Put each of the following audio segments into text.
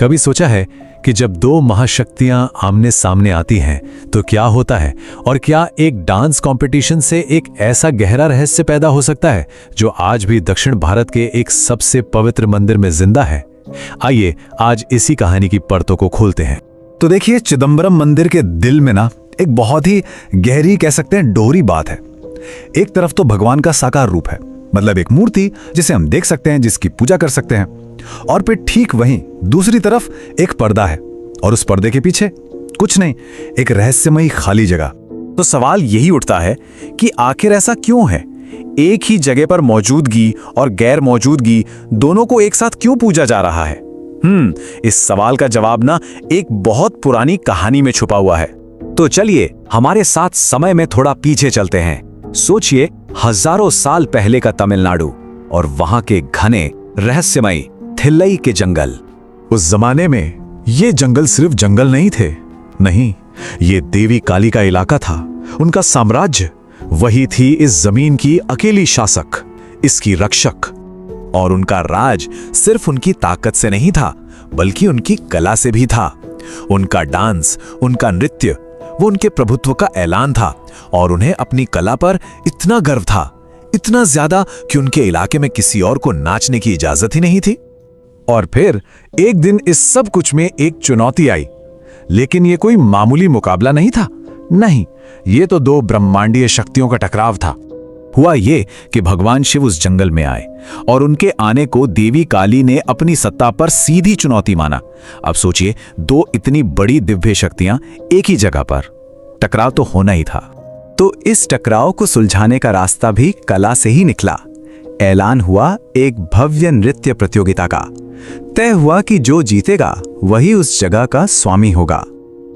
कभी सोचा है कि जब दो महाशक्तियां आमने सामने आती हैं तो क्या होता है, और क्या एक डांस कंपटीशन से एक ऐसा गहरा रहस्य पैदा हो सकता है जो आज भी दक्षिण भारत के एक सबसे पवित्र मंदिर में जिंदा है। आइए आज इसी कहानी की परतों को खोलते हैं। तो देखिए, चिदंबरम मंदिर के दिल में ना एक बहुत ही गहरी, कह सकते हैं डोहरी बात है। एक तरफ तो भगवान का साकार रूप है, मतलब एक मूर्ति जिसे हम देख सकते हैं, जिसकी पूजा कर सकते हैं, और फिर ठीक वहीं दूसरी तरफ एक पर्दा है, और उस पर्दे के पीछे कुछ नहीं, एक रहस्यमयी खाली जगह। तो सवाल यही उठता है कि आखिर ऐसा क्यों है? एक ही जगह पर मौजूदगी और गैर मौजूदगी दोनों को एक साथ क्यों पूजा जा रहा है? इस सवाल का जवाब ना एक बहुत पुरानी कहानी में छुपा हुआ है। तो चलिए हमारे साथ समय में थोड़ा पीछे चलते हैं। सोचिए, हजारों साल पहले का तमिलनाडु और वहां के घने रहस्यमयी थिल्लई के जंगल। उस जमाने में ये जंगल सिर्फ जंगल नहीं थे, नहीं, ये देवी काली का इलाका था, उनका साम्राज्य। वही थी इस जमीन की अकेली शासक, इसकी रक्षक। और उनका राज सिर्फ उनकी ताकत से नहीं था, बल्कि उनकी कला से भी था। उनका डांस, उनका नृत्य, वो उनके प्रभुत्व का ऐलान था, और उन्हें अपनी कला पर इतना गर्व था, इतना ज्यादा कि उनके इलाके में किसी और को नाचने की इजाजत ही नहीं थी। और फिर एक दिन इस सब कुछ में एक चुनौती आई, लेकिन ये कोई मामूली मुकाबला नहीं था, नहीं, ये तो दो ब्रह्मांडीय शक्तियों का टकराव था। हुआ ये कि भगवान शिव उस जंगल में आए, और उनके आने को देवी काली ने अपनी सत्ता पर सीधी चुनौती माना। अब सोचिए, दो इतनी बड़ी दिव्य शक्तियां एक ही जगह पर, टकराव तो होना ही था। तो इस टकराव को सुलझाने का रास्ता भी कला से ही निकला। ऐलान हुआ एक भव्य नृत्य प्रतियोगिता का। तय हुआ कि जो जीतेगा वही उस जगह का स्वामी होगा।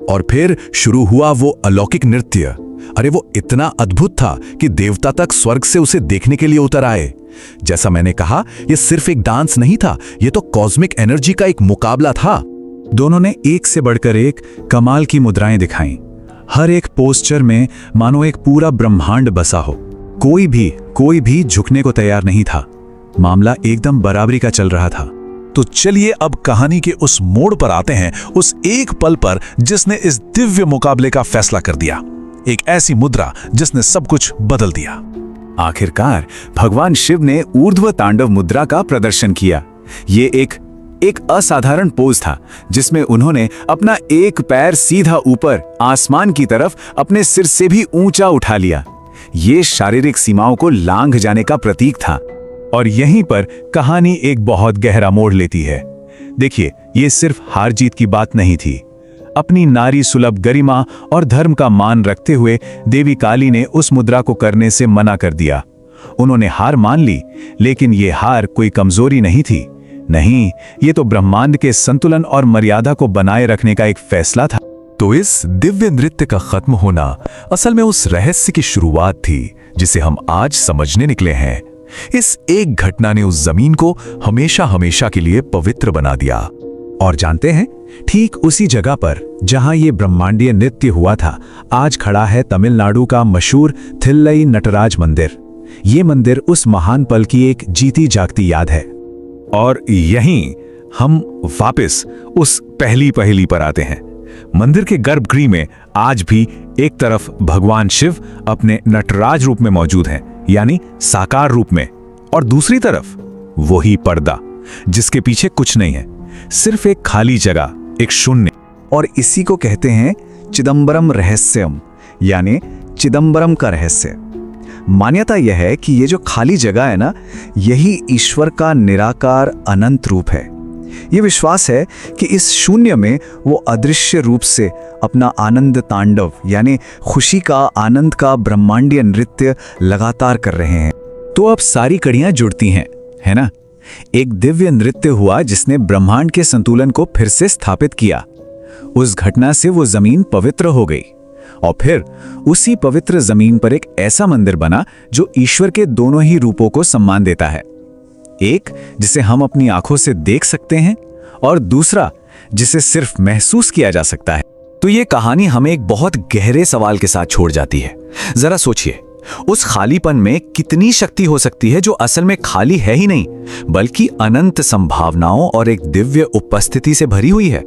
और फिर शुरू हुआ वो अलौकिक नृत्य। अरे वो इतना अद्भुत था कि देवता तक स्वर्ग से उसे देखने के लिए उतर आए। जैसा मैंने कहा, ये सिर्फ एक डांस नहीं था, ये तो कॉस्मिक एनर्जी का एक मुकाबला था। दोनों ने एक से बढ़कर एक कमाल की मुद्राएं दिखाईं। हर एक पोस्चर में मानो एक पूरा ब्रह्मांड बसा हो। कोई भी झुकने को तैयार नहीं था। मामला एकदम बराबरी का चल रहा था। तो चलिए अब कहानी के उस मोड़ पर आते हैं, उस एक पल पर जिसने इस दिव्य मुकाबले का फैसला कर दिया। एक ऐसी मुद्रा जिसने सब कुछ बदल दिया। आखिरकार भगवान शिव ने ऊर्ध्व तांडव मुद्रा का प्रदर्शन किया। ये एक असाधारण पोज था, जिसमें उन्होंने अपना एक पैर सीधा ऊपर आसमान की तरफ अपने सिर से भी ऊंचा उठा लिया। ये शारीरिक सीमाओं को लांघ जाने का प्रतीक था। और यहीं पर कहानी एक बहुत गहरा मोड़ लेती है। देखिए, ये सिर्फ हार जीत की बात नहीं थी। अपनी नारी सुलभ गरिमा और धर्म का मान रखते हुए देवी काली ने उस मुद्रा को करने से मना कर दिया। उन्होंने हार मान ली, लेकिन ये हार कोई कमजोरी नहीं थी। नहीं, ये तो ब्रह्मांड के संतुलन और मर्यादा को बनाए रखने का एक फैसला था। तो इस दिव्य नृत्य का खत्म होना असल में उस रहस्य की शुरुआत थी जिसे हम आज समझने निकले हैं। इस एक घटना ने उस जमीन को हमेशा हमेशा के लिए पवित्र बना दिया। और जानते हैं, ठीक उसी जगह पर जहां ये ब्रह्मांडीय नृत्य हुआ था, आज खड़ा है तमिलनाडु का मशहूर थिल्लई नटराज मंदिर। ये मंदिर उस महान पल की एक जीती जागती याद है। और यहीं हम वापस उस पहली पर आते हैं। मंदिर के गर्भगृह में आज भी एक तरफ भगवान शिव अपने नटराज रूप में मौजूद हैं, यानी साकार रूप में, और दूसरी तरफ वही पर्दा जिसके पीछे कुछ नहीं है, सिर्फ एक खाली जगह, एक शून्य। और इसी को कहते हैं चिदंबरम रहस्यम, यानी चिदंबरम का रहस्य। मान्यता यह है कि ये जो खाली जगह है ना, यही ईश्वर का निराकार अनंत रूप है। ये विश्वास है कि इस शून्य में वो अदृश्य रूप से अपना आनंद तांडव, यानी खुशी का, आनंद का ब्रह्मांडीय नृत्य लगातार कर रहे हैं। तो अब सारी कड़ियां जुड़ती हैं, है ना? एक दिव्य नृत्य हुआ जिसने ब्रह्मांड के संतुलन को फिर से स्थापित किया। उस घटना से वो जमीन पवित्र हो गई, और फिर उसी पवित्र जमीन पर एक ऐसा मंदिर बना जो ईश्वर के दोनों ही रूपों को सम्मान देता है। एक जिसे हम अपनी आंखों से देख सकते हैं, और दूसरा जिसे सिर्फ महसूस किया जा सकता है। तो ये कहानी हमें एक बहुत गहरे सवाल के साथ छोड़ जाती है। जरा सोचिए, उस खालीपन में कितनी शक्ति हो सकती है जो असल में खाली है ही नहीं, बल्कि अनंत संभावनाओं और एक दिव्य उपस्थिति से भरी हुई है।